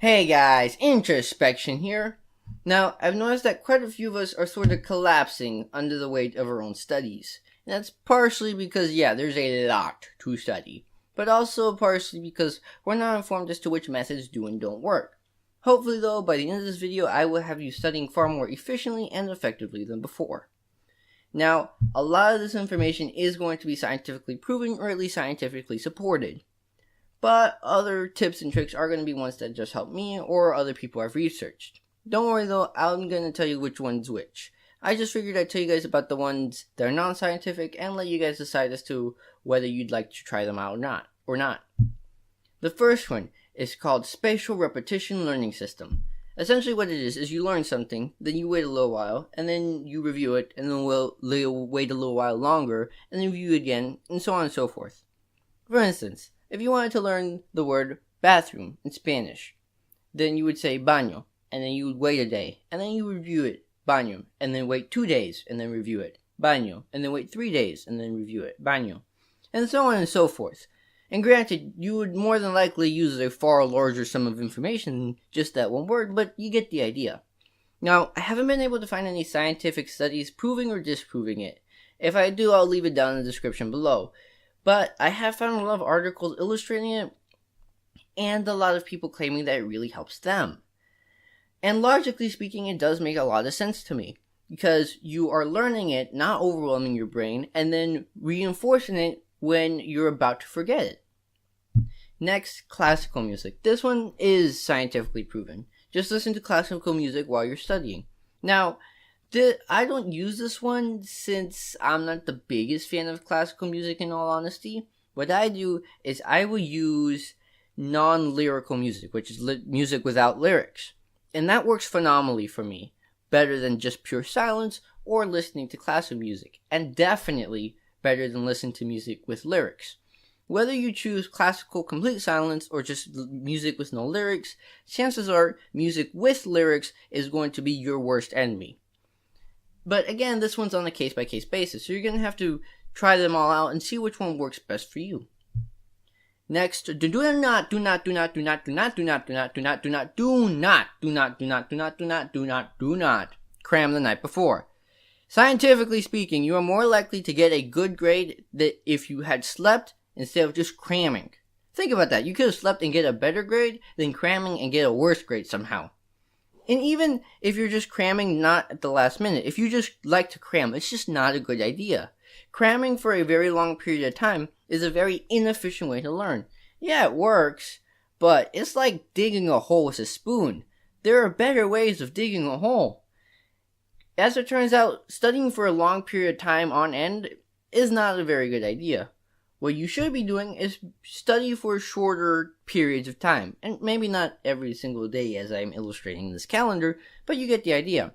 Hey guys, Introspection here. Now, I've noticed that quite a few of us are sort of collapsing under the weight of our own studies. And that's partially because, there's a lot to study, but also partially because we're not informed as to which methods do and don't work. Hopefully, though, by the end of this video, I will have you studying far more efficiently and effectively than before. Now, a lot of this information is going to be scientifically proven or at least scientifically supported. But other tips and tricks are going to be ones that just help me or other people I've researched. Don't worry though, I'm going to tell you which one's which. I just figured I'd tell you guys about the ones that are non-scientific and let you guys decide as to whether you'd like to try them out or not. The first one is called Spatial Repetition Learning System. Essentially what it is you learn something, then you wait a little while, and then you review it, and then wait a little while longer, and then review it again, and so on and so forth. For instance, if you wanted to learn the word bathroom in Spanish, then you would say baño, and then you would wait a day, and then you would review it, baño, and then wait 2 days, and then review it, baño, and then wait 3 days, and then review it, baño, and so on and so forth. And granted, you would more than likely use a far larger sum of information than just that one word, but you get the idea. Now, I haven't been able to find any scientific studies proving or disproving it. If I do, I'll leave it down in the description below. But I have found a lot of articles illustrating it, and a lot of people claiming that it really helps them. And logically speaking, it does make a lot of sense to me, because you are learning it, not overwhelming your brain, and then reinforcing it when you're about to forget it. Next, classical music. This one is scientifically proven. Just listen to classical music while you're studying. Now, I don't use this one since I'm not the biggest fan of classical music in all honesty. What I do is I will use non-lyrical music, which is music without lyrics. And that works phenomenally for me. Better than just pure silence or listening to classical music. And definitely better than listening to music with lyrics. Whether you choose classical complete silence or just music with no lyrics, chances are music with lyrics is going to be your worst enemy. But again, this one's on a case-by-case basis, so you're going to have to try them all out and see which one works best for you. Next, do not cram the night before. Scientifically speaking, you are more likely to get a good grade if you had slept instead of just cramming. Think about that. You could have slept and get a better grade than cramming and get a worse grade somehow. And even if you're just cramming not at the last minute, if you just like to cram, it's just not a good idea. Cramming for a very long period of time is a very inefficient way to learn. Yeah, it works, but it's like digging a hole with a spoon. There are better ways of digging a hole. As it turns out, studying for a long period of time on end is not a very good idea. What you should be doing is study for shorter periods of time, and maybe not every single day as I'm illustrating in this calendar, but you get the idea.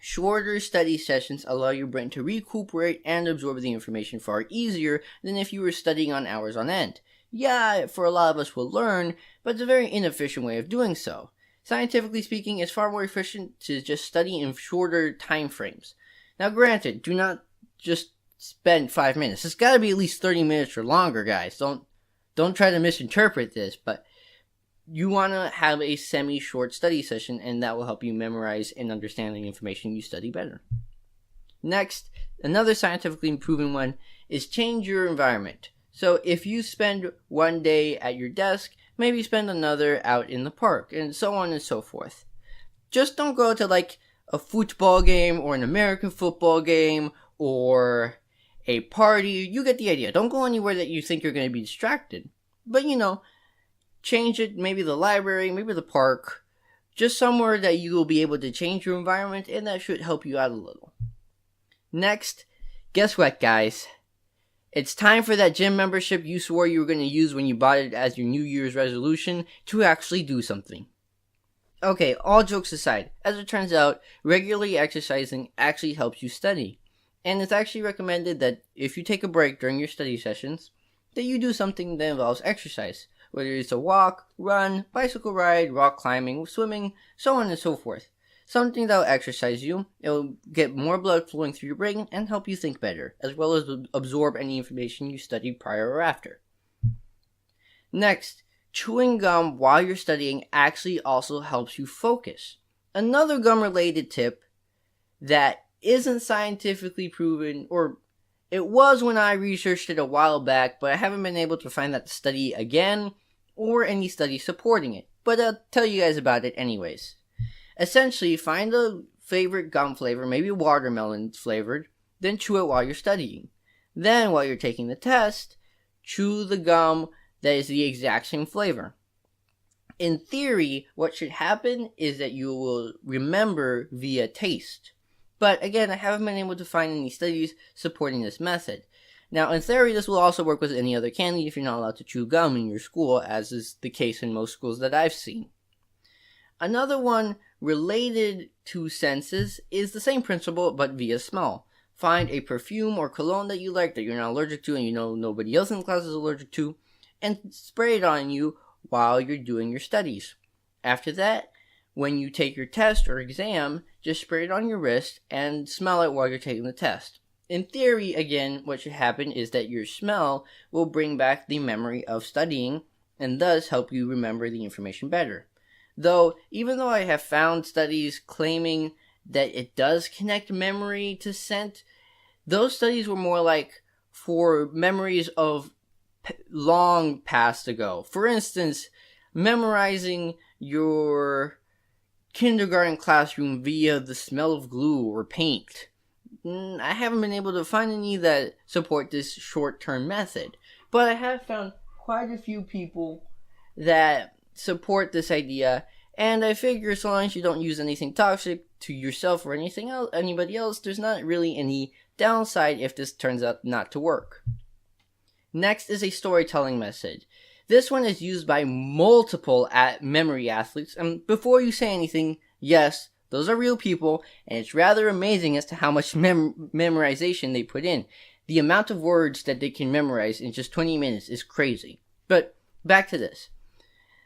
Shorter study sessions allow your brain to recuperate and absorb the information far easier than if you were studying on hours on end. Yeah, for a lot of us will learn, but it's a very inefficient way of doing so. Scientifically speaking, it's far more efficient to just study in shorter time frames. Now granted, do not just spend 5 minutes. It's got to be at least 30 minutes or longer, guys. Don't try to misinterpret this, but you want to have a semi-short study session, and that will help you memorize and understand the information you study better. Next, another scientifically proven one is change your environment. So if you spend one day at your desk, maybe spend another out in the park, and so on and so forth. Just don't go to like a football game or an American football game or a party. You get the idea. Don't go anywhere that you think you're going to be distracted. But change it, maybe the library, maybe the park, just somewhere that you will be able to change your environment, and that should help you out a little. Next, guess what, guys? It's time for that gym membership you swore you were going to use when you bought it as your New Year's resolution to actually do something. Okay, all jokes aside, as it turns out, regularly exercising actually helps you study. And it's actually recommended that if you take a break during your study sessions, that you do something that involves exercise. Whether it's a walk, run, bicycle ride, rock climbing, swimming, so on and so forth. Something that will exercise you, it will get more blood flowing through your brain and help you think better, as well as absorb any information you studied prior or after. Next, chewing gum while you're studying actually also helps you focus. Another gum-related tip that isn't scientifically proven, or it was when I researched it a while back, but I haven't been able to find that study again, or any study supporting it. But I'll tell you guys about it anyways. Essentially, find a favorite gum flavor, maybe watermelon flavored, then chew it while you're studying. Then, while you're taking the test, chew the gum that is the exact same flavor. In theory, what should happen is that you will remember via taste. But again, I haven't been able to find any studies supporting this method. Now, in theory, this will also work with any other candy if you're not allowed to chew gum in your school, as is the case in most schools that I've seen. Another one related to senses is the same principle, but via smell. Find a perfume or cologne that you like, that you're not allergic to, and you know nobody else in the class is allergic to, and spray it on you while you're doing your studies. After that, when you take your test or exam, just spray it on your wrist and smell it while you're taking the test. In theory, again, what should happen is that your smell will bring back the memory of studying and thus help you remember the information better. Though, even though I have found studies claiming that it does connect memory to scent, those studies were more like for memories of long past ago. For instance, memorizing your kindergarten classroom via the smell of glue or paint. I haven't been able to find any that support this short-term method, but I have found quite a few people that support this idea, and I figure as long as you don't use anything toxic to yourself or anybody else, there's not really any downside if this turns out not to work. Next is a storytelling method. This one is used by multiple memory athletes, and before you say anything, yes, those are real people, and it's rather amazing as to how much memorization they put in. The amount of words that they can memorize in just 20 minutes is crazy. But back to this.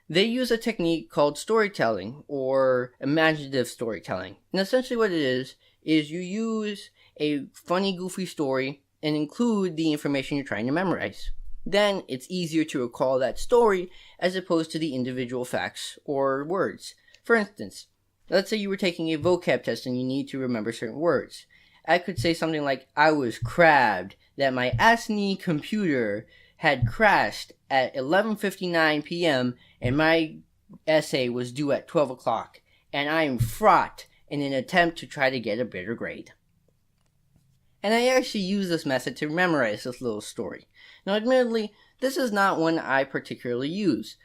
They use a technique called storytelling, or imaginative storytelling. And essentially what it is you use a funny, goofy story and include the information you're trying to memorize. Then it's easier to recall that story as opposed to the individual facts or words. For instance, let's say you were taking a vocab test and you need to remember certain words. I could say something like, I was crabbed that my Asni computer had crashed at 11:59 p.m. and my essay was due at 12 o'clock, and I am fraught in an attempt to try to get a better grade. And I actually use this method to memorize this little story. Now, admittedly, this is not one I particularly use,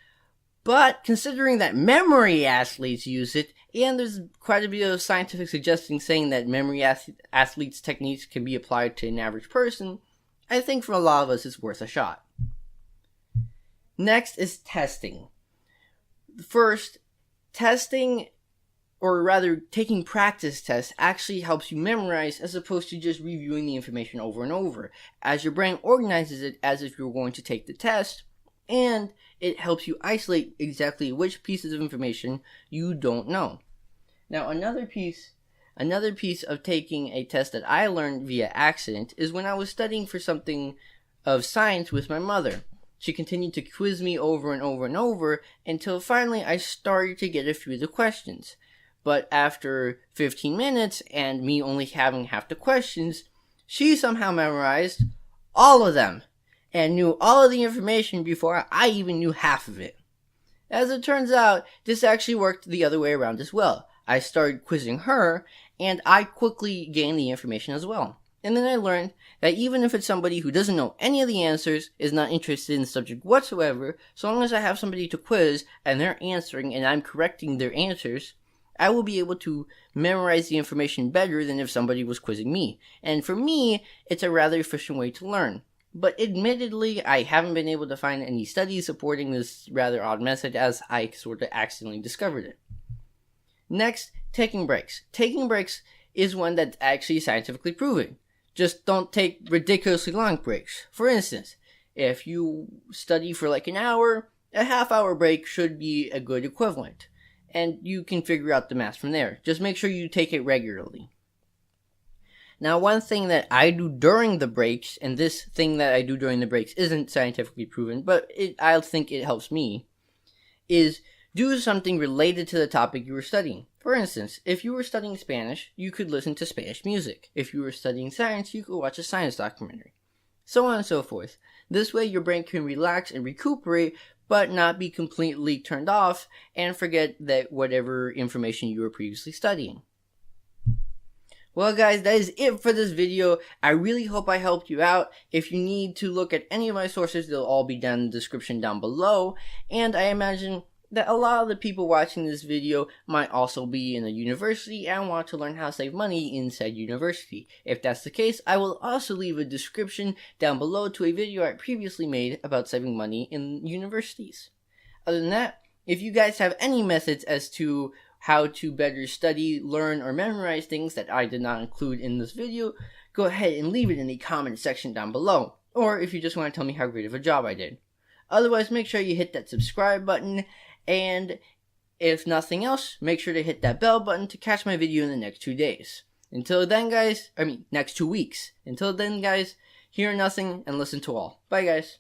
but considering that memory athletes use it, and there's quite a bit of scientific suggesting saying that memory athletes' techniques can be applied to an average person, I think for a lot of us it's worth a shot. Next is testing. First, testing, or rather taking practice tests, actually helps you memorize as opposed to just reviewing the information over and over, as your brain organizes it as if you were going to take the test, and it helps you isolate exactly which pieces of information you don't know. Now, another piece of taking a test that I learned via accident is when I was studying for something of science with my mother. She continued to quiz me over and over and over until finally I started to get a few of the questions. But after 15 minutes and me only having half the questions, she somehow memorized all of them and knew all of the information before I even knew half of it. As it turns out, this actually worked the other way around as well. I started quizzing her, and I quickly gained the information as well. And then I learned that even if it's somebody who doesn't know any of the answers, is not interested in the subject whatsoever, so long as I have somebody to quiz and they're answering and I'm correcting their answers, I will be able to memorize the information better than if somebody was quizzing me. And for me, it's a rather efficient way to learn. But admittedly, I haven't been able to find any studies supporting this rather odd method, as I sort of accidentally discovered it. Next, taking breaks. Taking breaks is one that's actually scientifically proven. Just don't take ridiculously long breaks. For instance, if you study for like an hour, a half-hour break should be a good equivalent. And you can figure out the math from there. Just make sure you take it regularly. Now, one thing that I do during the breaks, and this thing that I do during the breaks isn't scientifically proven, but I think it helps me, is do something related to the topic you were studying. For instance, if you were studying Spanish, you could listen to Spanish music. If you were studying science, you could watch a science documentary. So on and so forth. This way your brain can relax and recuperate, but not be completely turned off and forget that whatever information you were previously studying. Well guys, that is it for this video. I really hope I helped you out. If you need to look at any of my sources, they'll all be down in the description down below. And I imagine that a lot of the people watching this video might also be in a university and want to learn how to save money in said university. If that's the case, I will also leave a description down below to a video I previously made about saving money in universities. Other than that, if you guys have any methods as to how to better study, learn, or memorize things that I did not include in this video, go ahead and leave it in the comment section down below. Or if you just want to tell me how great of a job I did. Otherwise, make sure you hit that subscribe button, and if nothing else, make sure to hit that bell button to catch my video in the next 2 days. Until then guys, next 2 weeks. Until then guys, hear nothing and listen to all. Bye guys.